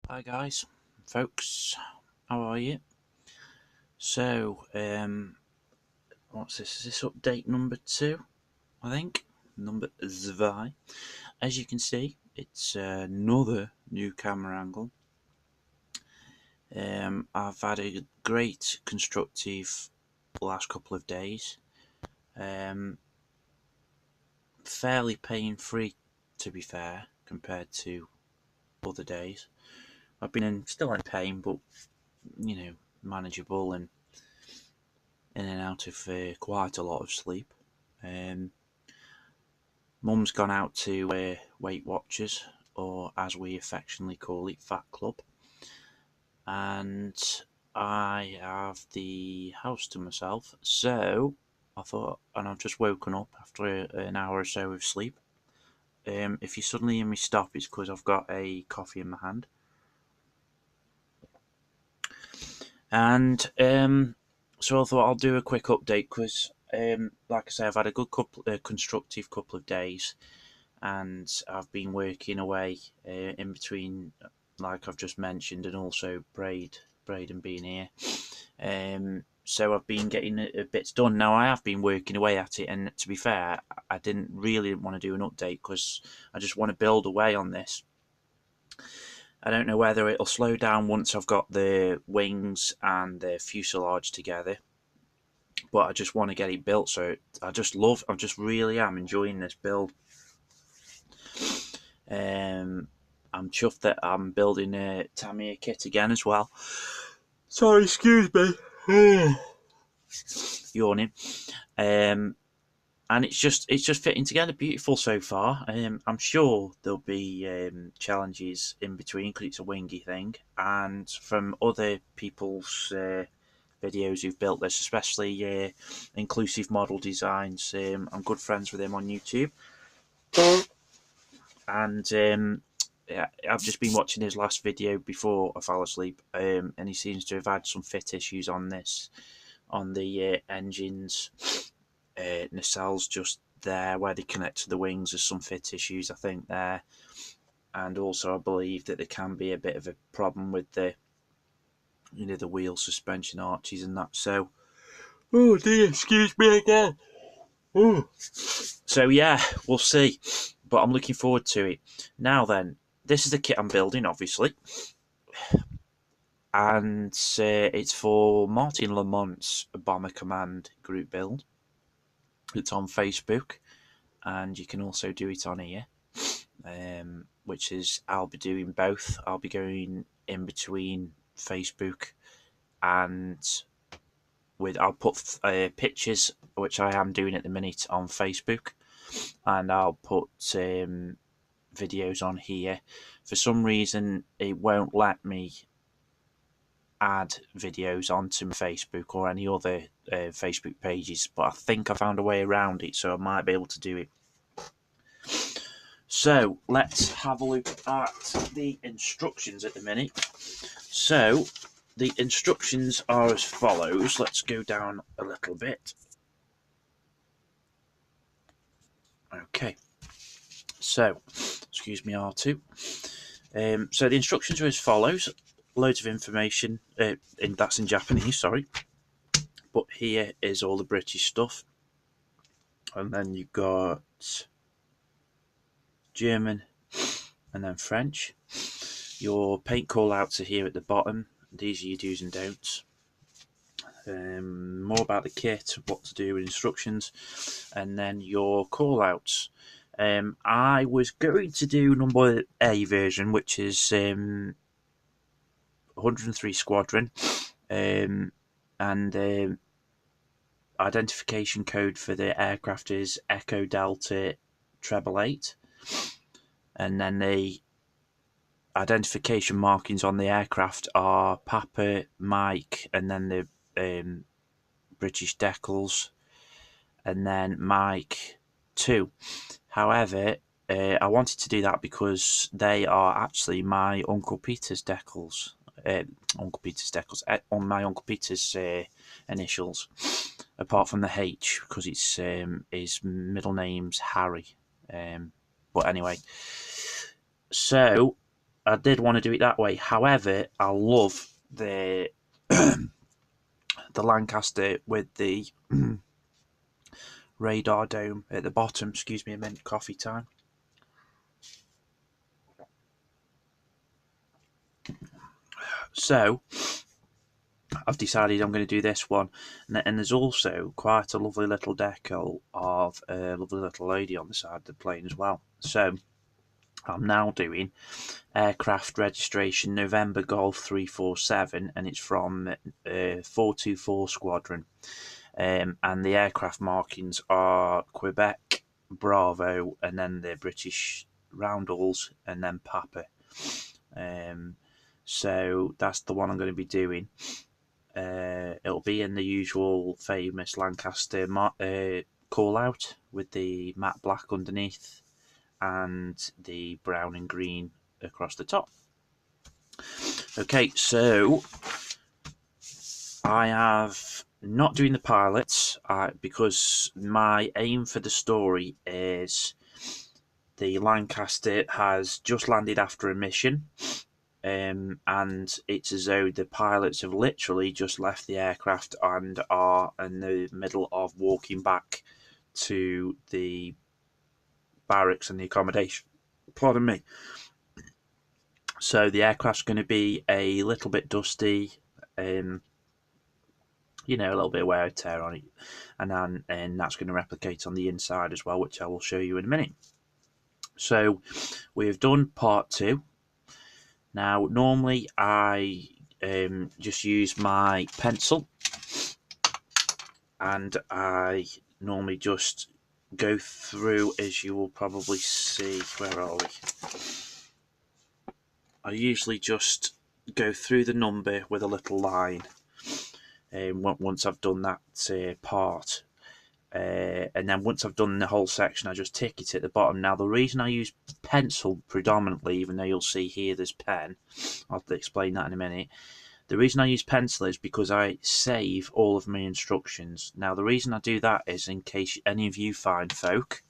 Hi guys, folks, how are you? So, what's this? Is this update number 2? I think number 2. As you can see, it's another new camera angle. I've had a great constructive last couple of days. Fairly pain-free, to be fair, compared to other days. I've been still in pain, but manageable and in and out of quite a lot of sleep. Mum's gone out to Weight Watchers, or as we affectionately call it, Fat Club, and I have the house to myself. So I thought, and I've just woken up after an hour or so of sleep. If you suddenly hear me stop, it's because I've got a coffee in my hand. And so I thought I'll do a quick update because, like I say, I've had a good constructive couple of days, and I've been working away in between, like I've just mentioned, and also Braden being here. So I've been getting bits done. Now I have been working away at it, and to be fair, I didn't really want to do an update because I just want to build away on this. I don't know whether it'll slow down once I've got the wings and the fuselage together, but I just want to get it built. So I just really am enjoying this build. I'm chuffed that I'm building a Tamiya kit again as well. Sorry, excuse me. Yawning. And it's just fitting together beautiful so far. I'm sure there'll be challenges in between because it's a wingy thing, and from other people's videos who've built this, especially Inclusive Model Designs. I'm good friends with him on YouTube, and yeah, I've just been watching his last video before I fell asleep, and he seems to have had some fit issues on the engines. Nacelles just there where they connect to the wings. There's some fit issues, I think, there, and also I believe that there can be a bit of a problem with the wheel suspension arches and that. So, oh dear, excuse me again. Ooh. So yeah, we'll see, but I'm looking forward to it. Now then, this is the kit I'm building, obviously, and it's for Martin Lamont's Bomber Command group build. It's on Facebook, and you can also do it on here, which is I'll be doing both. I'll be going in between Facebook and I'll put pictures, which I am doing at the minute, on Facebook, and I'll put videos on here. For some reason, it won't let me add videos onto my Facebook or any other Facebook pages, but I think I found a way around it, so I might be able to do it. So let's have a look at the instructions at the minute. So the instructions are as follows. Let's go down a little bit. Okay. So, excuse me, R2. So the instructions are as follows. Loads of information. That's in Japanese, sorry. But here is all the British stuff. And then you've got German and then French. Your paint call-outs are here at the bottom. These are your do's and don'ts. More about the kit, what to do with instructions, and then your call-outs. I was going to do number A version, which is 103 Squadron, and identification code for the aircraft is Echo Delta 888, and then the identification markings on the aircraft are Papa, Mike, and then the British decals, and then Mike 2. However, I wanted to do that because they are actually my Uncle Peter's decals. On my Uncle Peter's initials, apart from the H, because it's his middle name's Harry. But anyway, so I did want to do it that way. However, I love the the Lancaster with the radar dome at the bottom. Excuse me a minute, coffee time. So I've decided I'm going to do this one, and there's also quite a lovely little decal of a lovely little lady on the side of the plane as well. So I'm now doing aircraft registration November Golf 347, and it's from 424 Squadron. And the aircraft markings are Quebec, Bravo, and then the British roundels, and then Papa. So that's the one I'm going to be doing. It'll be in the usual famous Lancaster call out with the matte black underneath and the brown and green across the top. Okay, so I have not doing the pilots because my aim for the story is the Lancaster has just landed after a mission, and it's as though the pilots have literally just left the aircraft and are in the middle of walking back to the barracks and the accommodation. Pardon me. So the aircraft's going to be a little bit dusty, a little bit of wear and tear on it, and that's going to replicate on the inside as well, which I will show you in a minute. So we've done part 2. Now, normally I just use my pencil, and I normally just go through, as you will probably see. Where are we? I usually just go through the number with a little line once I've done that part. And then once I've done the whole section, I just tick it at the bottom. Now, the reason I use pencil predominantly, even though you'll see here there's pen, I'll explain that in a minute. The reason I use pencil is because I save all of my instructions. Now, the reason I do that is in case any of you find folk,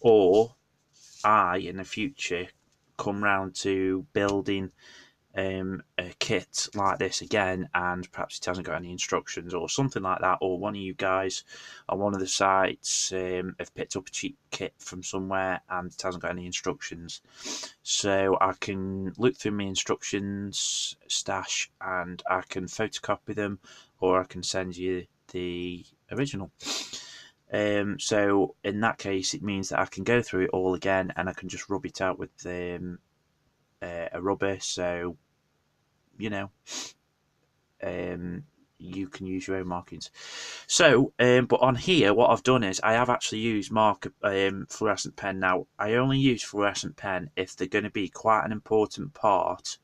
or I, in the future, come round to building a kit like this again, and perhaps it hasn't got any instructions or something like that, or one of you guys on one of the sites have picked up a cheap kit from somewhere and it hasn't got any instructions. So I can look through my instructions stash and I can photocopy them, or I can send you the original. So in that case, it means that I can go through it all again and I can just rub it out with a rubber. So you can use your own markings. So, but on here, what I've done is I have actually used fluorescent pen. Now, I only use fluorescent pen if they're going to be quite an important part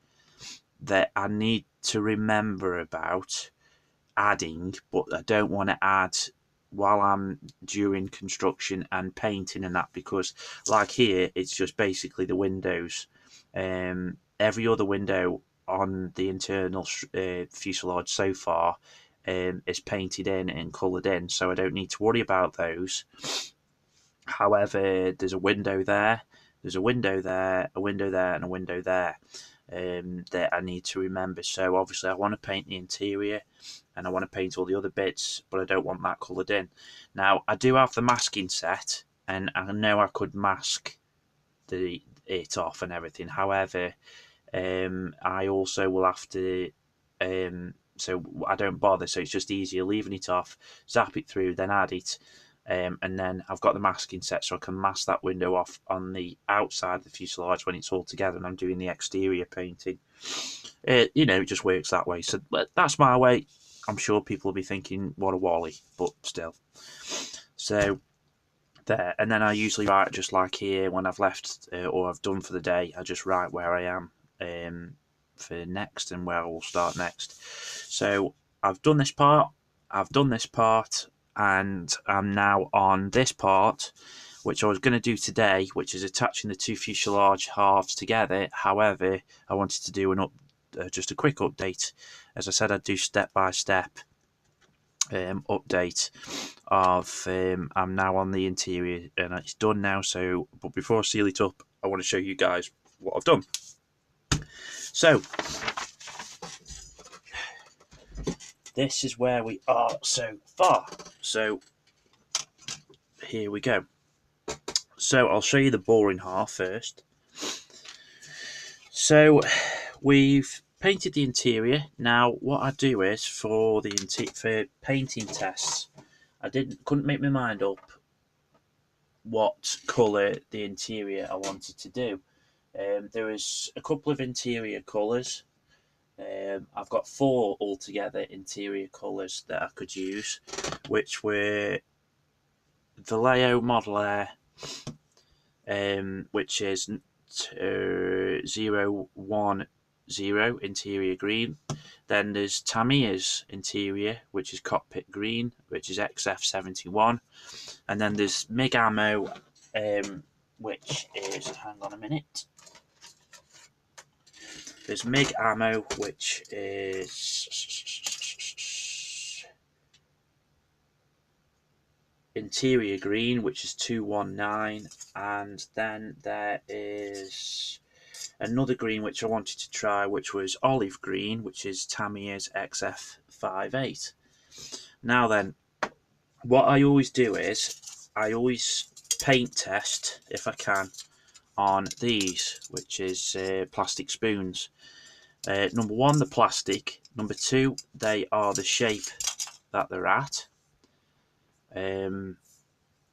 that I need to remember about adding, but I don't want to add while I'm during construction and painting and that, because like here, it's just basically the windows. Every other window on the internal fuselage so far is painted in and coloured in, so I don't need to worry about those. However, there's a window there, there's a window there, a window there, and a window there that I need to remember. So obviously I want to paint the interior and I want to paint all the other bits, but I don't want that coloured in. Now, I do have the masking set, and I know I could mask it off and everything. However, I also will have to, so I don't bother, so it's just easier leaving it off, zap it through, then add it, and then I've got the masking set, so I can mask that window off on the outside of the fuselage when it's all together and I'm doing the exterior painting. It just works that way. So that's my way. I'm sure people will be thinking, what a wally, but still. So there, and then I usually write just like here when I've left or I've done for the day. I just write where I am for next and where I will start next. So I've done this part, and I'm now on this part, which I was going to do today, which is attaching the two fuselage halves together. However, I wanted to do just a quick update. As I said, I'd do step-by-step update of I'm now on the interior and it's done now. So, but before I seal it up, I want to show you guys what I've done. So this is where we are so far. So here we go. So I'll show you the boring half first. So we've painted the interior. Now what I do is for painting tests, couldn't make my mind up what colour the interior I wanted to do. There was a couple of interior colours. I've got 4 altogether interior colours that I could use, which were Vallejo Model Air, which is 010 interior green. Then there's Tamiya's interior, which is Cockpit green, which is XF71. And then there's MK.i, which is, hang on a minute. There's MK.i, which is interior green, which is 219, and then there is another green which I wanted to try, which was olive green, which is Tamiya's XF58. Now then, what I always do is I always paint test, if I can, on these, which is plastic spoons. Number 1, the plastic. Number 2, they are the shape that they're at.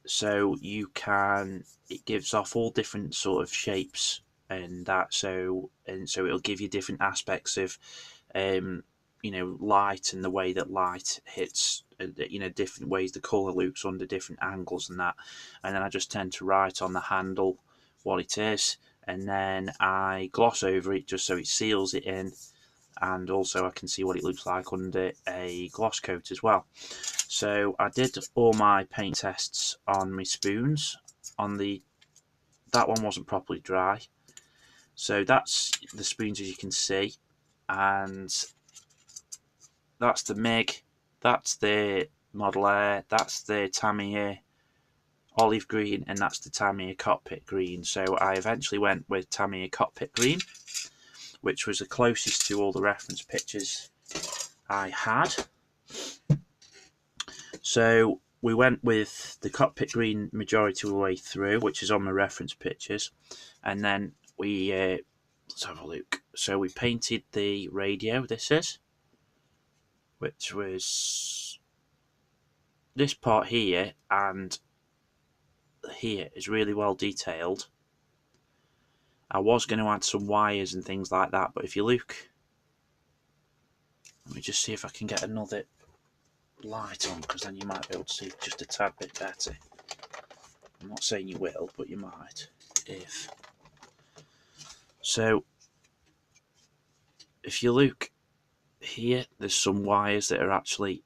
So it gives off all different sort of shapes and that. So it'll give you different aspects of, light and the way that light hits, different ways the colour looks under different angles and that. And then I just tend to write on the handle what it is, and then I gloss over it just so it seals it in, and also I can see what it looks like under a gloss coat as well. So I did all my paint tests on my spoons. That one wasn't properly dry. So that's the spoons, as you can see, and that's the MiG, that's the Model Air, that's the Tamiya olive green, and that's the Tamiya Cockpit green. So I eventually went with Tamiya Cockpit green, which was the closest to all the reference pictures I had. So we went with the Cockpit green majority of the way through, which is on the reference pictures, and then we let's have a look. So we painted the radio. Which was this part here, and here is really well detailed. I was going to add some wires and things like that, but if you look, let me just see if I can get another light on, because then you might be able to see just a tad bit better. I'm not saying you will, but you might if. So if you look here, there's some wires that are actually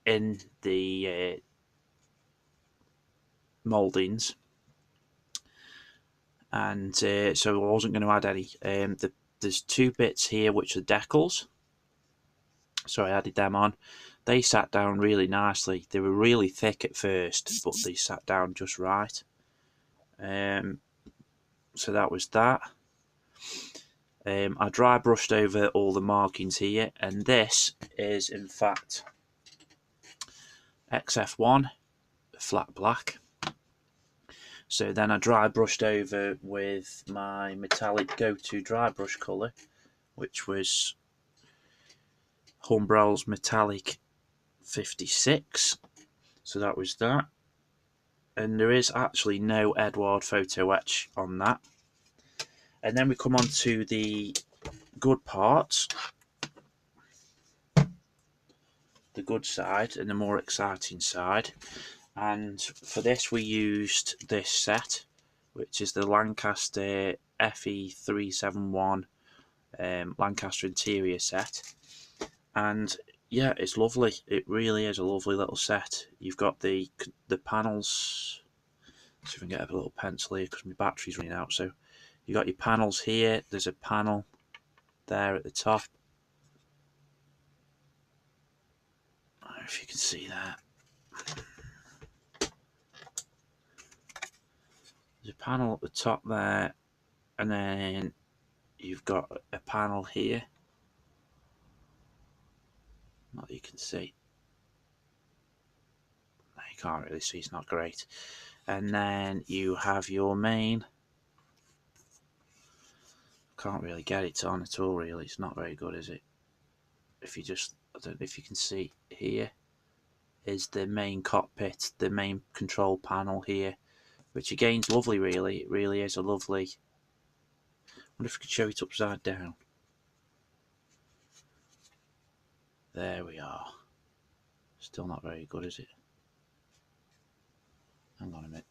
in the mouldings, and so I wasn't going to add any. There's 2 bits here which are decals, so I added them on. They sat down really nicely. They were really thick at first, but they sat down just right. So that was that. I dry brushed over all the markings here, and this is in fact XF1 flat black. So then I dry brushed over with my metallic go-to dry brush colour, which was Humbrol's Metallic 56. So that was that. And there is actually no Eduard photo etch on that. And then we come on to the good parts, the good side and the more exciting side. And for this we used this set, which is the Lancaster FE371 Lancaster interior set. And yeah, it's lovely. It really is a lovely little set. You've got the panels. Let's see if I can get a little pencil here because my battery's running out. So you got your panels here. There's a panel there at the top. I don't know if you can see that. There's a panel at the top there, and then you've got a panel here. Not that you can see. No, you can't really see, it's not great. And then you have your main. Can't really get it on at all, really. It's not very good, is it? If you just, I don't know if you can see here, is the main cockpit, the main control panel here, which again is lovely, really. It really is a lovely. I wonder if I could show it upside down. There we are. Still not very good, is it? Hang on a minute.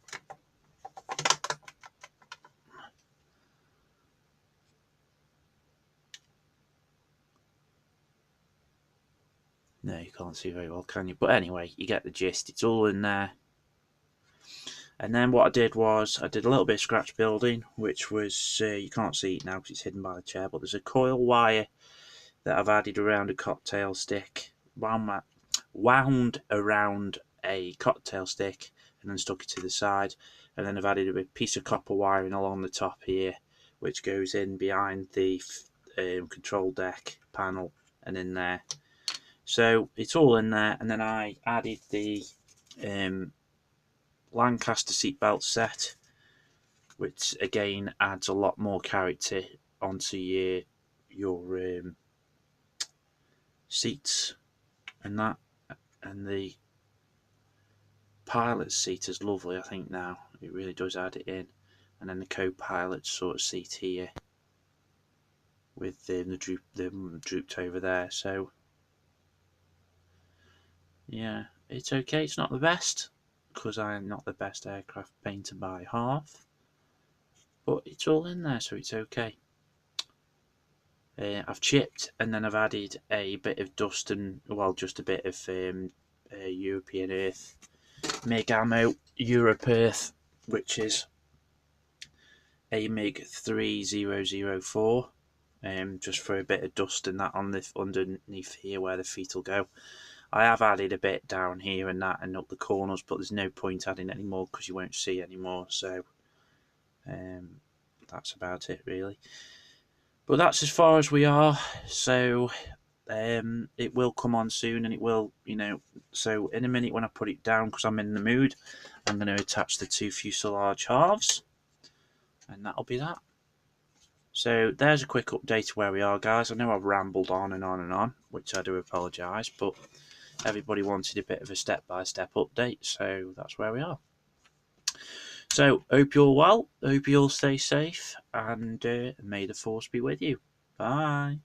No, you can't see very well, can you? But anyway, you get the gist. It's all in there. And then what I did was, I did a little bit of scratch building, which was, you can't see it now because it's hidden by the chair, but there's a coil wire that I've added around a cocktail stick, wound around a cocktail stick, and then stuck it to the side. And then I've added a piece of copper wiring along the top here, which goes in behind the control deck panel and in there. So it's all in there. And then I added the Lancaster seatbelt set, which again adds a lot more character onto your seats and that. And the pilot's seat is lovely, I think, now. It really does add it in. And then the co-pilot sort of seat here with the drooped over there. So yeah, it's okay. It's not the best because I am not the best aircraft painter by half, but it's all in there, so it's okay. I've chipped and then I've added a bit of dust and, well, just a bit of European Earth, MIG ammo, Europe Earth, which is a MiG 3004, just for a bit of dust and that on the underneath here where the feet will go. I have added a bit down here and that and up the corners, but there's no point adding any more because you won't see anymore. So that's about it, really. But that's as far as we are. So it will come on soon, and it will, so in a minute when I put it down, because I'm in the mood, I'm going to attach the two fuselage halves, and that'll be that. So there's a quick update of where we are, guys. I know I've rambled on and on and on, which I do apologise, but everybody wanted a bit of a step-by-step update, so that's where we are. So, hope you're well, hope you all stay safe, and may the force be with you. Bye.